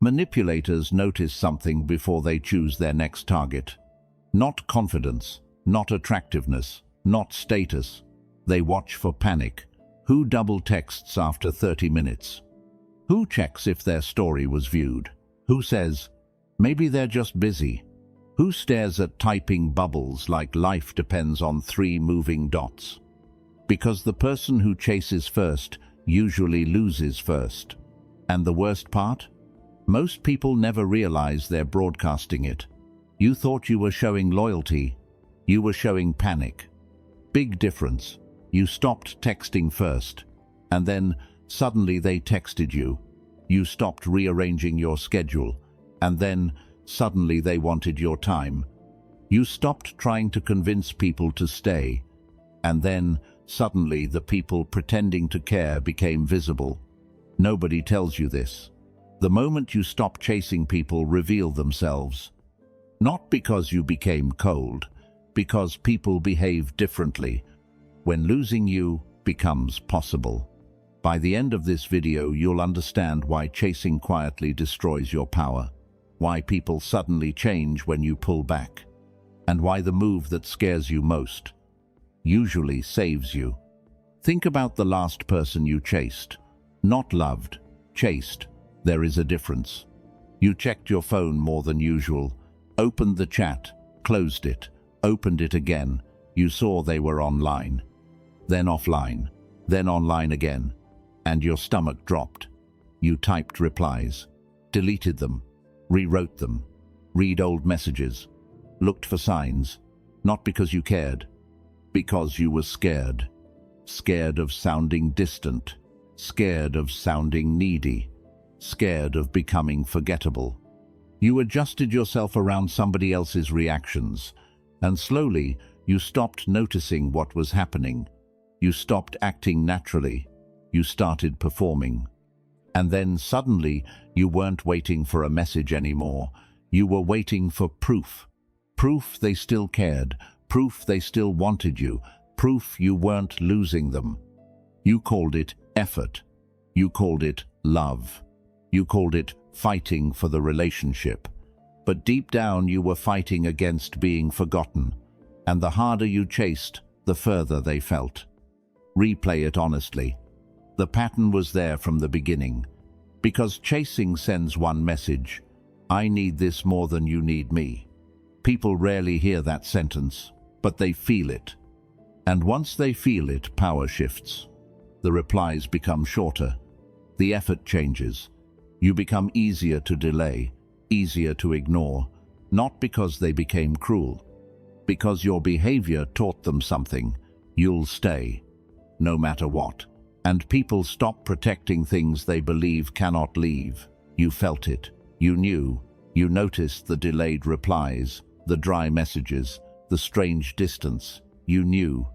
Manipulators notice something before they choose their next target. Not confidence, not attractiveness, not status. They watch for panic. Who double texts after 30 minutes? Who checks if their story was viewed? Who says, maybe they're just busy? Who stares at typing bubbles like life depends on 3 moving dots? Because the person who chases first usually loses first. And the worst part? Most people never realize they're broadcasting it. You thought you were showing loyalty. You were showing panic. Big difference. You stopped texting first, and then suddenly they texted you. You stopped rearranging your schedule, and then suddenly they wanted your time. You stopped trying to convince people to stay, and then suddenly the people pretending to care became visible. Nobody tells you this. The moment you stop chasing, people reveal themselves. Not because you became cold, because people behave differently when losing you becomes possible. By the end of this video, you'll understand why chasing quietly destroys your power, why people suddenly change when you pull back, and why the move that scares you most usually saves you. Think about the last person you chased. Not loved, chased. There is a difference. You checked your phone more than usual, opened the chat, closed it, opened it again. You saw they were online, then offline, then online again, and your stomach dropped. You typed replies, deleted them, rewrote them, read old messages, looked for signs, not because you cared, because you were scared. Scared of sounding distant, scared of sounding needy, scared of becoming forgettable. You adjusted yourself around somebody else's reactions, and slowly you stopped noticing what was happening. You stopped acting naturally. You started performing. And then suddenly you weren't waiting for a message anymore. You were waiting for proof. Proof they still cared. Proof they still wanted you. Proof you weren't losing them. You called it effort. You called it love. You called it fighting for the relationship. But deep down you were fighting against being forgotten. And the harder you chased, the further they felt. Replay it honestly. The pattern was there from the beginning. Because chasing sends one message: I need this more than you need me. People rarely hear that sentence, but they feel it. And once they feel it, power shifts. The replies become shorter. The effort changes. You become easier to delay, easier to ignore, not because they became cruel, because your behavior taught them something. You'll stay, no matter what. And people stop protecting things they believe cannot leave. You felt it. You knew. You noticed the delayed replies, the dry messages, the strange distance. You knew.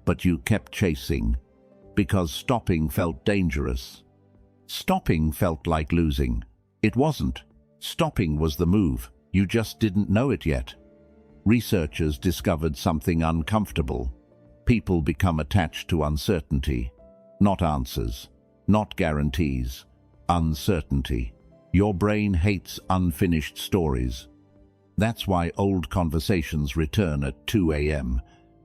But you kept chasing, because stopping felt dangerous. Stopping felt like losing. It wasn't. Stopping was the move. You just didn't know it yet. Researchers discovered something uncomfortable. People become attached to uncertainty. Not answers, not guarantees, uncertainty. Your brain hates unfinished stories. That's why old conversations return at 2 a.m.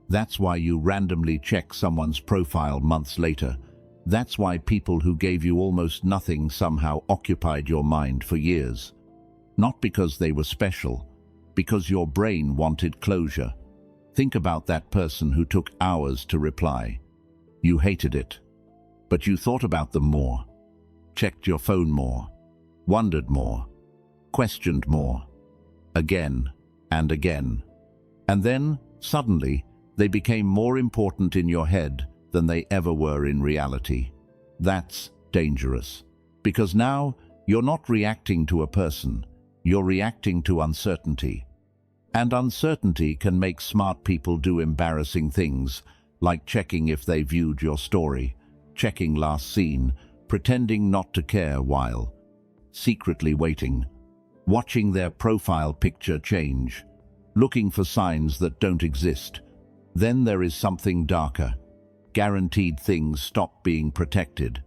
That's why you randomly check someone's profile months later. That's why people who gave you almost nothing somehow occupied your mind for years. Not because they were special, because your brain wanted closure. Think about that person who took hours to reply. You hated it. But you thought about them more, checked your phone more, wondered more, questioned more, again and again. And then, suddenly, they became more important in your head than they ever were in reality. That's dangerous, because now you're not reacting to a person, you're reacting to uncertainty. And uncertainty can make smart people do embarrassing things, like checking if they viewed your story, checking last seen, pretending not to care while secretly waiting, watching their profile picture change, looking for signs that don't exist. Then there is something darker. Guaranteed things stop being protected.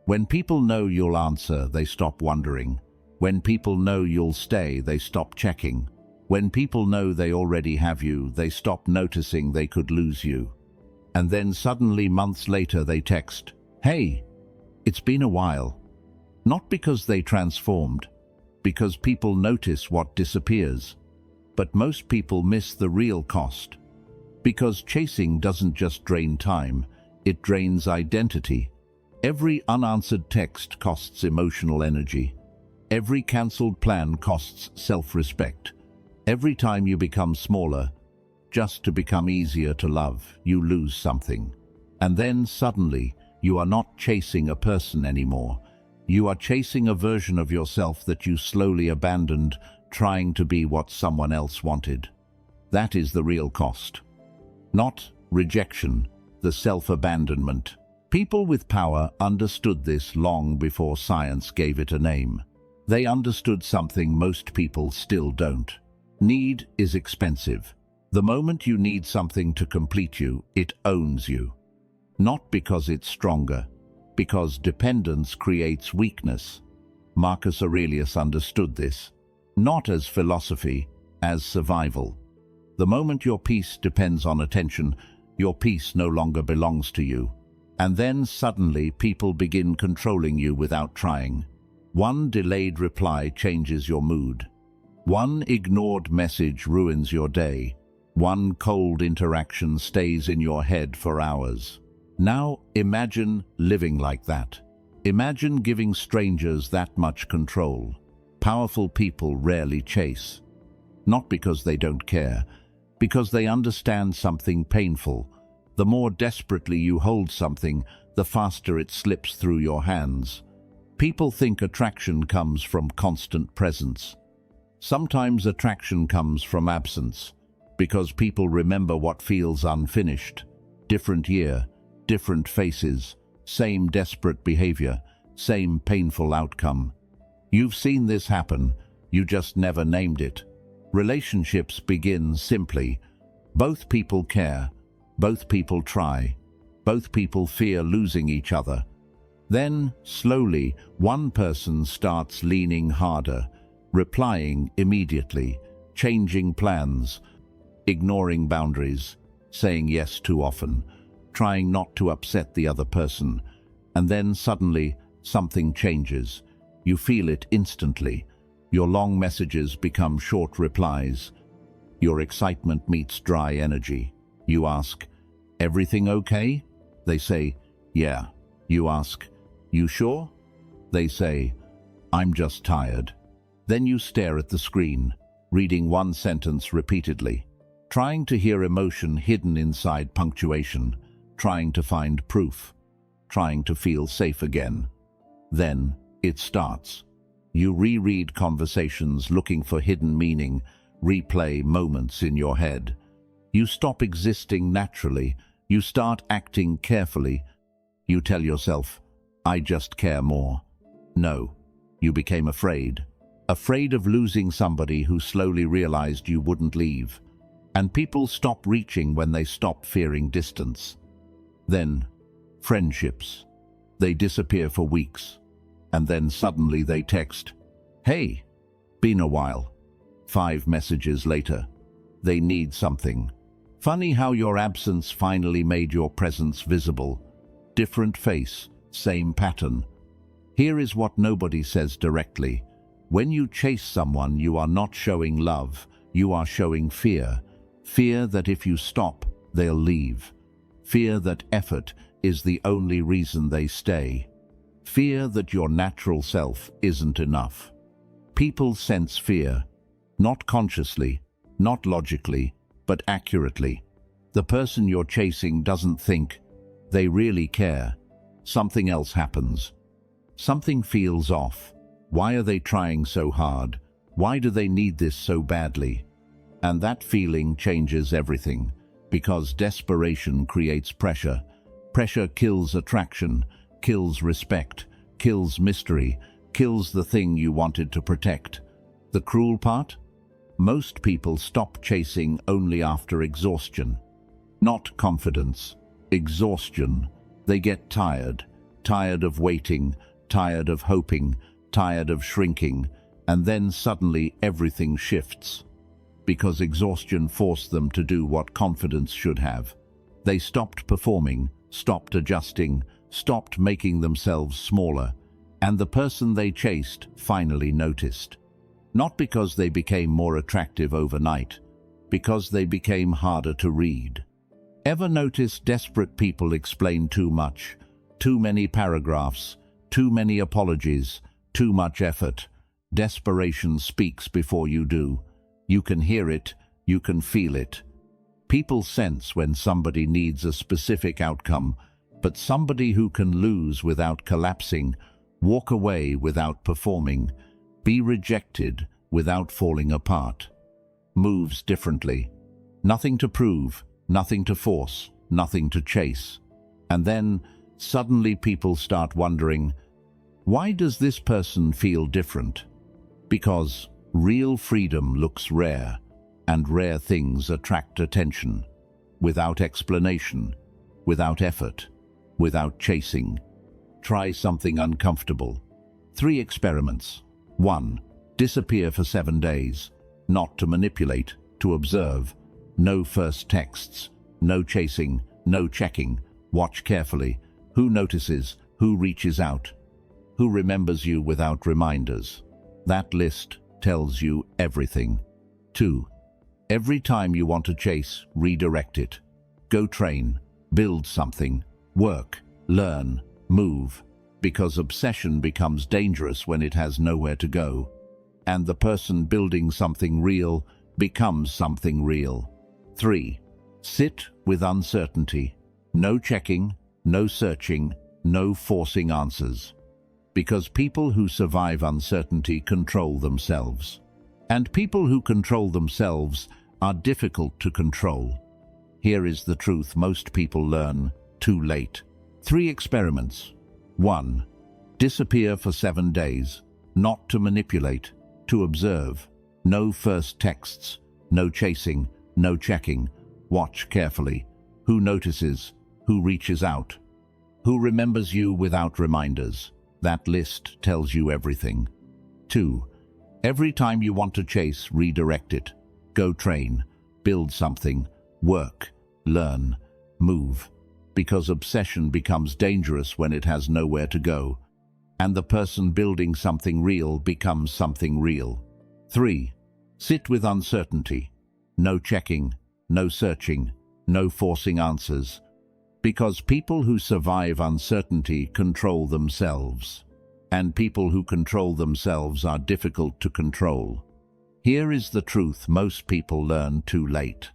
When people know you'll answer, they stop wondering. When people know you'll stay, they stop checking. When people know they already have you, they stop noticing they could lose you. And then suddenly, months later, they text, "Hey, it's been a while." Not because they transformed, because people notice what disappears. But most people miss the real cost. Because chasing doesn't just drain time, it drains identity. Every unanswered text costs emotional energy. Every cancelled plan costs self-respect. Every time you become smaller, just to become easier to love, you lose something. And then suddenly, you are not chasing a person anymore. You are chasing a version of yourself that you slowly abandoned, trying to be what someone else wanted. That is the real cost. Not rejection, the self-abandonment. People with power understood this long before science gave it a name. They understood something most people still don't. Need is expensive. The moment you need something to complete you, it owns you. Not because it's stronger, because dependence creates weakness. Marcus Aurelius understood this, not as philosophy, as survival. The moment your peace depends on attention, your peace no longer belongs to you. And then suddenly people begin controlling you without trying. One delayed reply changes your mood. One ignored message ruins your day. One cold interaction stays in your head for hours. Now imagine living like that. Imagine giving strangers that much control. Powerful people rarely chase. Not because they don't care, because they understand something painful. The more desperately you hold something, the faster it slips through your hands. People think attraction comes from constant presence. Sometimes attraction comes from absence, because people remember what feels unfinished. Different year, different faces, same desperate behavior, same painful outcome. You've seen this happen, you just never named it. Relationships begin simply. Both people care, both people try, both people fear losing each other. Then, slowly, one person starts leaning harder, replying immediately, changing plans, ignoring boundaries, saying yes too often, trying not to upset the other person. And then suddenly, something changes. You feel it instantly. Your long messages become short replies. Your excitement meets dry energy. You ask, "Everything okay?" They say, "Yeah." You ask, "You sure?" They say, "I'm just tired." Then you stare at the screen, reading one sentence repeatedly, trying to hear emotion hidden inside punctuation, trying to find proof, trying to feel safe again. Then it starts. You reread conversations looking for hidden meaning, replay moments in your head. You stop existing naturally. You start acting carefully. You tell yourself, "I just care more." No, you became afraid. Afraid of losing somebody who slowly realized you wouldn't leave. And people stop reaching when they stop fearing distance. Then, friendships. They disappear for weeks. And then suddenly they text, "Hey, been a while." 5 messages later, they need something. Funny how your absence finally made your presence visible. Different face, same pattern. Here is what nobody says directly. When you chase someone, you are not showing love, you are showing fear. Fear that if you stop, they'll leave. Fear that effort is the only reason they stay. Fear that your natural self isn't enough. People sense fear, not consciously, not logically, but accurately. The person you're chasing doesn't think, they really care. Something else happens. Something feels off. Why are they trying so hard? Why do they need this so badly? And that feeling changes everything, because desperation creates pressure. Pressure kills attraction, kills respect, kills mystery, kills the thing you wanted to protect. The cruel part? Most people stop chasing only after exhaustion. Not confidence, exhaustion. They get tired, tired of waiting, tired of hoping, tired of shrinking. And then suddenly everything shifts. Because exhaustion forced them to do what confidence should have. They stopped performing, stopped adjusting, stopped making themselves smaller, and the person they chased finally noticed. Not because they became more attractive overnight, because they became harder to read. Ever notice desperate people explain too much, too many paragraphs, too many apologies, too much effort? Desperation speaks before you do. You can hear it, you can feel it. People sense when somebody needs a specific outcome, but somebody who can lose without collapsing, walk away without performing, be rejected without falling apart, moves differently. Nothing to prove, nothing to force, nothing to chase. And then, suddenly people start wondering, why does this person feel different? Because real freedom looks rare, and rare things attract attention, without explanation, without effort, without chasing. Try something uncomfortable. 3 experiments. 1. Disappear for 7 days. Not to manipulate, to observe. No first texts, no chasing, no checking. Watch carefully. Who notices? Who reaches out? Who remembers you without reminders? That list tells you everything. 2. Every time you want to chase, redirect it. Go train, build something, work, learn, move, because obsession becomes dangerous when it has nowhere to go. And the person building something real becomes something real. 3. Sit with uncertainty. No checking, no searching, no forcing answers. Because people who survive uncertainty control themselves. And people who control themselves are difficult to control. Here is the truth most people learn too late. 3 experiments. 1. Disappear for 7 days. Not to manipulate, to observe. No first texts, no chasing, no checking. Watch carefully. Who notices? Who reaches out? Who remembers you without reminders? That list tells you everything. 2. Every time you want to chase, redirect it. Go train, build something, work, learn, move. Because obsession becomes dangerous when it has nowhere to go. And the person building something real becomes something real. 3. Sit with uncertainty. No checking, no searching, no forcing answers. Because people who survive uncertainty control themselves. And people who control themselves are difficult to control. Here is the truth most people learn too late.